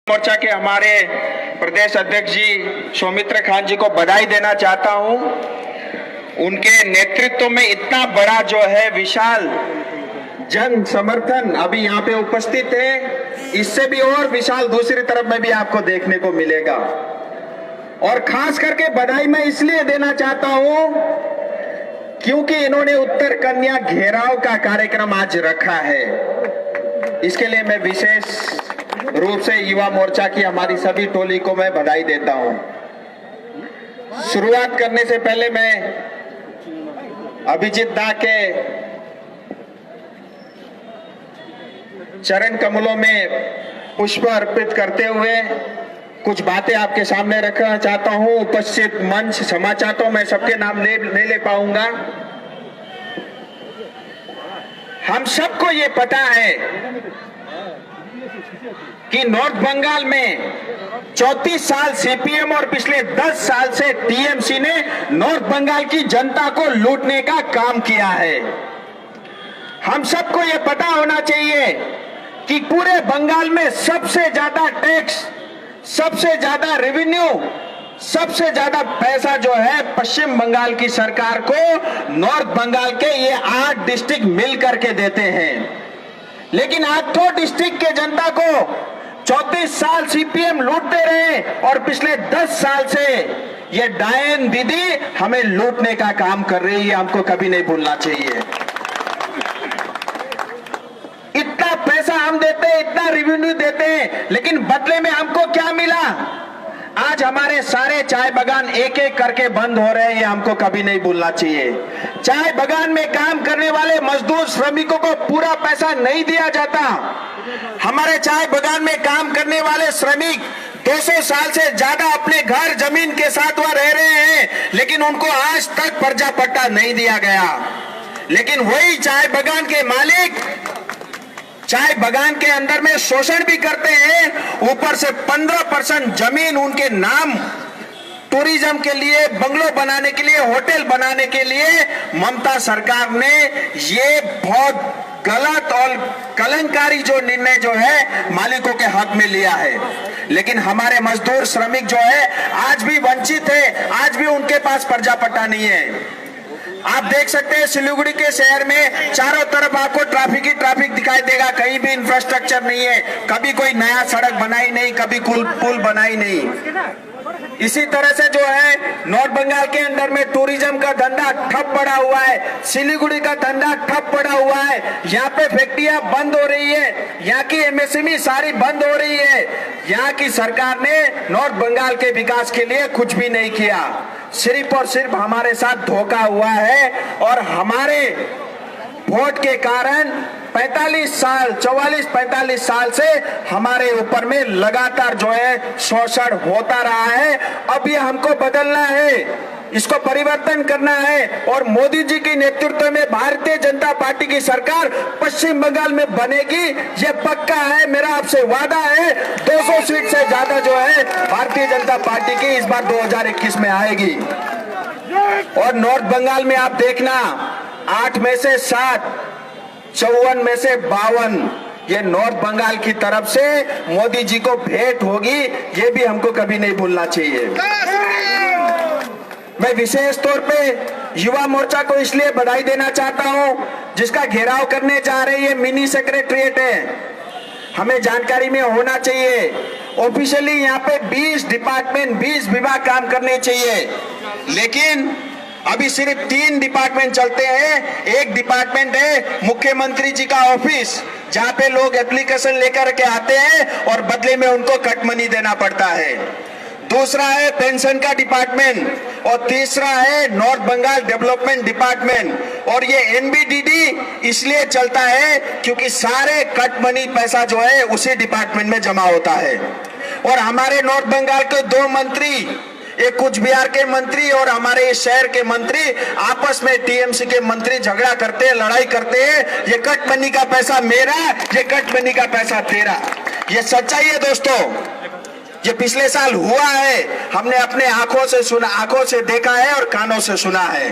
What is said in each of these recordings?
मोर्चा के हमारे प्रदेश अध्यक्ष जी सौमित्र खान जी को बधाई देना चाहता हूं। उनके नेतृत्व में इतना बड़ा जो है विशाल जन समर्थन अभी यहाँ पे उपस्थित है, इससे भी और विशाल दूसरी तरफ में भी आपको देखने को मिलेगा। और खास करके बधाई मैं इसलिए देना चाहता हूं क्योंकि इन्होंने उत्तर कन्या घेराव का कार्यक्रम आज रखा है। इसके लिए मैं विशेष रूप से युवा मोर्चा की हमारी सभी टोली को मैं बधाई देता हूं। शुरुआत करने से पहले मैं अभिजीत दा के चरण कमलों में पुष्प अर्पित करते हुए कुछ बातें आपके सामने रखना चाहता हूं। उपस्थित मंच क्षमा चाहता हूं, मैं सबके नाम नहीं ले पाऊंगा। हम सबको ये पता है कि नॉर्थ बंगाल में 34 साल सीपीएम और पिछले 10 साल से टीएमसी ने नॉर्थ बंगाल की जनता को लूटने का काम किया है। हम सबको यह पता होना चाहिए कि पूरे बंगाल में सबसे ज्यादा टैक्स, सबसे ज्यादा रेवेन्यू, सबसे ज्यादा पैसा जो है पश्चिम बंगाल की सरकार को नॉर्थ बंगाल के ये 8 डिस्ट्रिक्ट मिल करके देते हैं। लेकिन 8 डिस्ट्रिक्ट के जनता को 34 साल सीपीएम लूटते रहे और पिछले 10 साल से ये डायन दीदी हमें लूटने का काम कर रही है। हमको कभी नहीं भूलना चाहिए। इतना पैसा हम देते हैं, इतना रेवेन्यू देते हैं, लेकिन बदले में हमको क्या मिला? आज हमारे सारे चाय बागान एक एक करके बंद हो रहे हैं। ये हमको कभी नहीं भूलना चाहिए। चाय बागान में काम करने वाले मजदूर श्रमिकों को पूरा पैसा नहीं दिया जाता। हमारे चाय बागान में काम करने वाले श्रमिक 200 साल से ज्यादा अपने घर जमीन के साथ वह रह रहे हैं, लेकिन उनको आज तक पर्जा पट्टा नहीं दिया गया। लेकिन वही चाय बागान के मालिक चाय बागान के अंदर में शोषण भी करते हैं। ऊपर से 15% जमीन उनके नाम टूरिज्म के लिए, बंगलो बनाने के लिए, होटल बनाने के लिए ममता सरकार ने ये बहुत गलत और कलंकारी जो निर्णय जो है मालिकों के हक में लिया है। लेकिन हमारे मजदूर श्रमिक जो है आज भी वंचित है, आज भी उनके पास पर्जा पट्टा नहीं है। आप देख सकते हैं सिलीगुड़ी के शहर में चारों तरफ आपको ट्रैफिक ही ट्रैफिक दिखाई देगा। कहीं भी इंफ्रास्ट्रक्चर नहीं है, कभी कोई नया सड़क बनाई नहीं, कभी पुल बनाई नहीं। इसी तरह से जो है नॉर्थ बंगाल के अंदर में टूरिज्म का धंधा ठप पड़ा हुआ है, सिलीगुड़ी का धंधा ठप पड़ा हुआ है। यहाँ पे फैक्ट्रियां बंद हो रही है, यहाँ की एमएसएमई सारी बंद हो रही है। यहाँ की सरकार ने नॉर्थ बंगाल के विकास के लिए कुछ भी नहीं किया। सिर्फ और सिर्फ हमारे साथ धोखा हुआ है और हमारे वोट के कारण 44-45 साल से हमारे ऊपर में लगातार जो है शोषण होता रहा है। अब ये हमको बदलना है, इसको परिवर्तन करना है और मोदी जी के नेतृत्व में भारतीय जनता पार्टी की सरकार पश्चिम बंगाल में बनेगी। ये पक्का है, मेरा आपसे वादा है। 200 सीट से ज्यादा जो है भारतीय जनता पार्टी की इस बार 2021 में आएगी। और नॉर्थ बंगाल में आप देखना 8 में से 7, 54 में से 52 ये नॉर्थ बंगाल की तरफ से मोदी जी को भेंट होगी। ये भी हमको कभी नहीं भूलना चाहिए। मैं विशेष तौर पे युवा मोर्चा को इसलिए बधाई देना चाहता हूं जिसका घेराव करने जा रही है मिनी सेक्रेटरिएट है। हमें जानकारी में होना चाहिए ऑफिशियली यहाँ पे 20 डिपार्टमेंट, 20 विभाग काम करने चाहिए, लेकिन अभी सिर्फ 3 डिपार्टमेंट चलते हैं। एक डिपार्टमेंट है मुख्यमंत्री जी का ऑफिस, जहां पे लोग एप्लीकेशन लेकर के आते हैं और बदले में उनको कट मनी देना पड़ता है। दूसरा है पेंशन का डिपार्टमेंट और तीसरा है नॉर्थ बंगाल डेवलपमेंट डिपार्टमेंट। और ये एनबीडीडी इसलिए चलता है क्योंकि सारे कट मनी पैसा जो है उसी डिपार्टमेंट में जमा होता है। और हमारे नॉर्थ बंगाल के 2 मंत्री, एक कुछ बिहार के मंत्री और हमारे इस शहर के मंत्री आपस में टीएमसी के मंत्री झगड़ा करते हैं, लड़ाई करते हैं। ये कट मनी का पैसा मेरा, ये कट मनी का पैसा तेरा। ये सच्चाई है दोस्तों, ये पिछले साल हुआ है। हमने अपने आंखों से सुना, आंखों से देखा है और कानों से सुना है।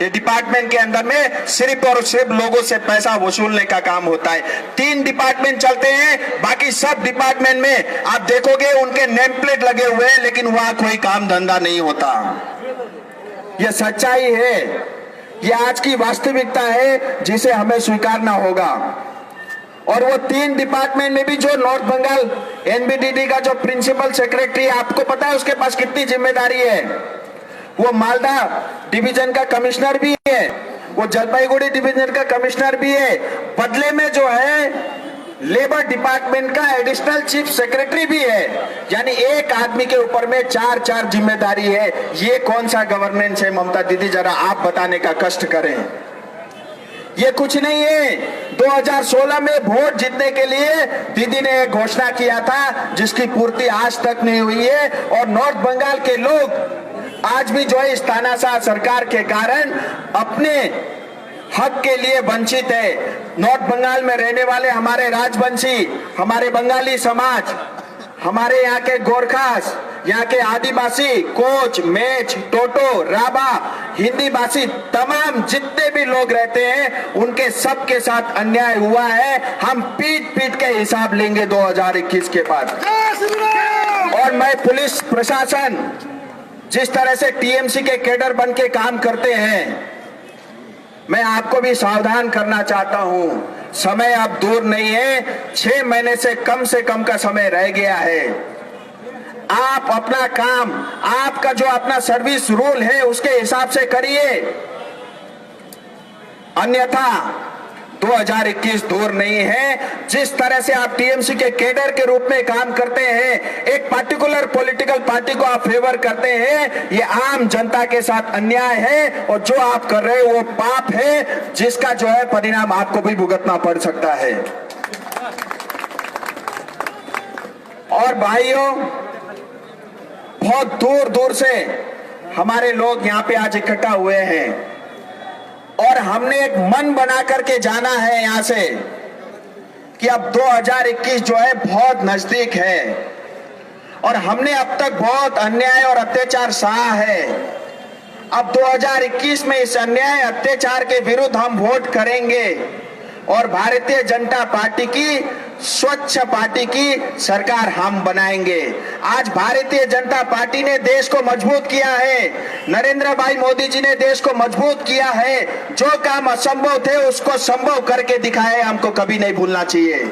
ये डिपार्टमेंट के अंदर में सिर्फ और सिर्फ लोगों से पैसा वसूलने का काम होता है। 3 डिपार्टमेंट चलते हैं, बाकी सब डिपार्टमेंट में आप देखोगे उनके नेम प्लेट लगे हुए हैं, लेकिन वहां कोई काम धंधा नहीं होता। यह सच्चाई है, यह आज की वास्तविकता है जिसे हमें स्वीकारना होगा। और वो 3 डिपार्टमेंट में भी जो नॉर्थ बंगाल एनबीडीडी का जो प्रिंसिपल सेक्रेटरी, आपको पता है उसके पास कितनी जिम्मेदारी है? वो मालदा डिवीजन का कमिश्नर भी है, वो जलपाईगुड़ी डिवीजन का कमिश्नर भी है, बदले में जो है लेबर डिपार्टमेंट का एडिशनल चीफ सेक्रेटरी भी है। यानी एक आदमी के ऊपर में 4 जिम्मेदारी है। ये कौन सा गवर्नेंस है ममता दीदी, जरा आप बताने का कष्ट करें। ये कुछ नहीं है। 2016 में वोट जीतने के लिए दीदी ने एक घोषणा किया था जिसकी पूर्ति आज तक नहीं हुई है। और नॉर्थ बंगाल के लोग आज भी जो है इस तानाशाह सरकार के कारण अपने हक के लिए वंचित है। नॉर्थ बंगाल में रहने वाले हमारे राजवंशी, हमारे बंगाली समाज, हमारे यहाँ के गोरखास, यहाँ के आदिवासी, कोच, मेच, टोटो, राबा, हिंदी भाषी तमाम जितने भी लोग रहते हैं उनके सबके साथ अन्याय हुआ है। हम पीट पीट के हिसाब लेंगे 2021 के बाद। और मैं पुलिस प्रशासन जिस तरह से टीएमसी के कैडर बन के काम करते हैं, मैं आपको भी सावधान करना चाहता हूं। समय अब दूर नहीं है, 6 महीने से कम का समय रह गया है। आप अपना काम, आपका जो अपना सर्विस रूल है उसके हिसाब से करिए, अन्यथा 2021 दूर नहीं है। जिस तरह से आप टीएमसी के कैडर के रूप में काम करते हैं, एक पर्टिकुलर पॉलिटिकल पार्टी को आप फेवर करते हैं, ये आम जनता के साथ अन्याय है। और जो आप कर रहे हो वो पाप है जिसका जो है परिणाम आपको भी भुगतना पड़ सकता है। और भाइयों, बहुत दूर दूर से हमारे लोग यहाँ पे आज इकट्ठा हुए हैं और हमने एक मन बना करके जाना है यहाँ से कि अब 2021 जो है बहुत नजदीक है और हमने अब तक बहुत अन्याय और अत्याचार सहा है। अब 2021 में इस अन्याय अत्याचार के विरुद्ध हम वोट करेंगे और भारतीय जनता पार्टी की, स्वच्छ पार्टी की सरकार हम बनाएंगे। आज भारतीय जनता पार्टी ने देश को मजबूत किया है, नरेंद्र भाई मोदी जी ने देश को मजबूत किया है। जो काम असंभव थे उसको संभव करके दिखाए, हमको कभी नहीं भूलना चाहिए।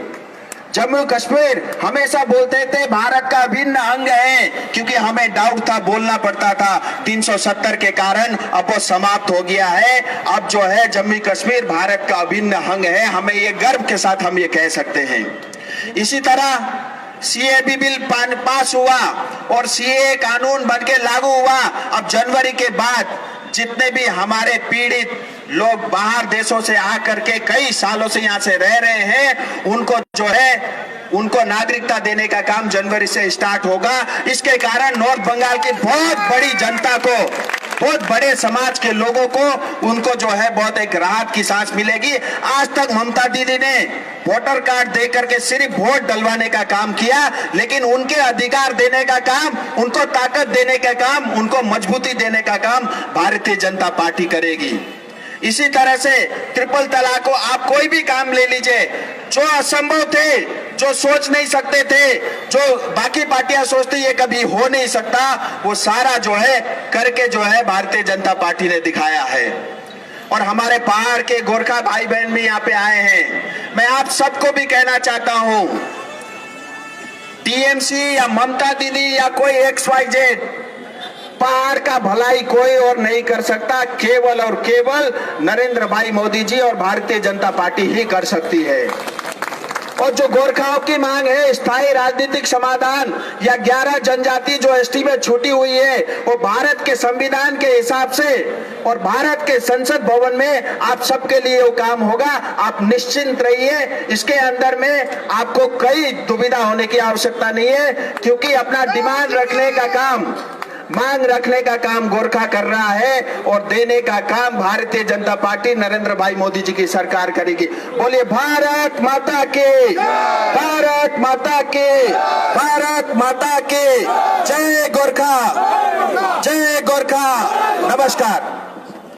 जम्मू कश्मीर हमेशा बोलते थे भारत का अभिन्न अंग है, क्योंकि हमें डाउट था, बोलना पड़ता था। 370 के कारण अब वो समाप्त हो गया है। अब जो है जम्मू कश्मीर भारत का अभिन्न अंग है, हमें ये गर्व के साथ हम ये कह सकते हैं। इसी तरह सीएबी बिल पास हुआ और सीए कानून बनके लागू हुआ। अब जनवरी के बाद जितने भी हमारे पीड़ित लोग बाहर देशों से आकर के कई सालों से यहाँ से रह रहे हैं, उनको जो है उनको नागरिकता देने का काम जनवरी से स्टार्ट होगा। इसके कारण नॉर्थ बंगाल की बहुत बड़ी जनता को, बहुत बड़े समाज के लोगों को, उनको जो है बहुत एक राहत की सांस मिलेगी। आज तक ममता दीदी ने वोटर कार्ड दे करके सिर्फ वोट डलवाने का काम किया, लेकिन उनके अधिकार देने का काम, उनको ताकत देने का काम, उनको मजबूती देने का काम भारतीय जनता पार्टी करेगी। इसी तरह से ट्रिपल तलाक को आप कोई भी काम ले लीजिए, जो असंभव थे, जो सोच नहीं सकते थे, जो बाकी पार्टियां सोचती ये कभी हो नहीं सकता, वो सारा जो है करके जो है भारतीय जनता पार्टी ने दिखाया है। और हमारे पहाड़ के गोरखा भाई बहन भी यहाँ पे आए हैं। मैं आप सबको भी कहना चाहता हूं, टीएमसी या ममता दीदी या कोई XYZ, पहाड़ का भलाई कोई और नहीं कर सकता, केवल और केवल नरेंद्र भाई मोदी जी और भारतीय जनता पार्टी ही कर सकती है। और जो गोरखाओं की मांग है स्थायी राजनीतिक समाधान या 11 जनजाति जो एसटी में छूटी हुई है, वो भारत के संविधान के हिसाब से और भारत के संसद भवन में आप सबके लिए वो काम होगा। आप निश्चिंत रहिए, इसके अंदर में आपको कई दुविधा होने की आवश्यकता नहीं है, क्योंकि अपना डिमांड रखने का काम, मांग रखने का काम गोरखा कर रहा है और देने का काम भारतीय जनता पार्टी नरेंद्र भाई मोदी जी की सरकार करेगी। बोलिए भारत माता के, भारत माता के, भारत माता के, जय गोरखा, जय गोरखा। नमस्कार।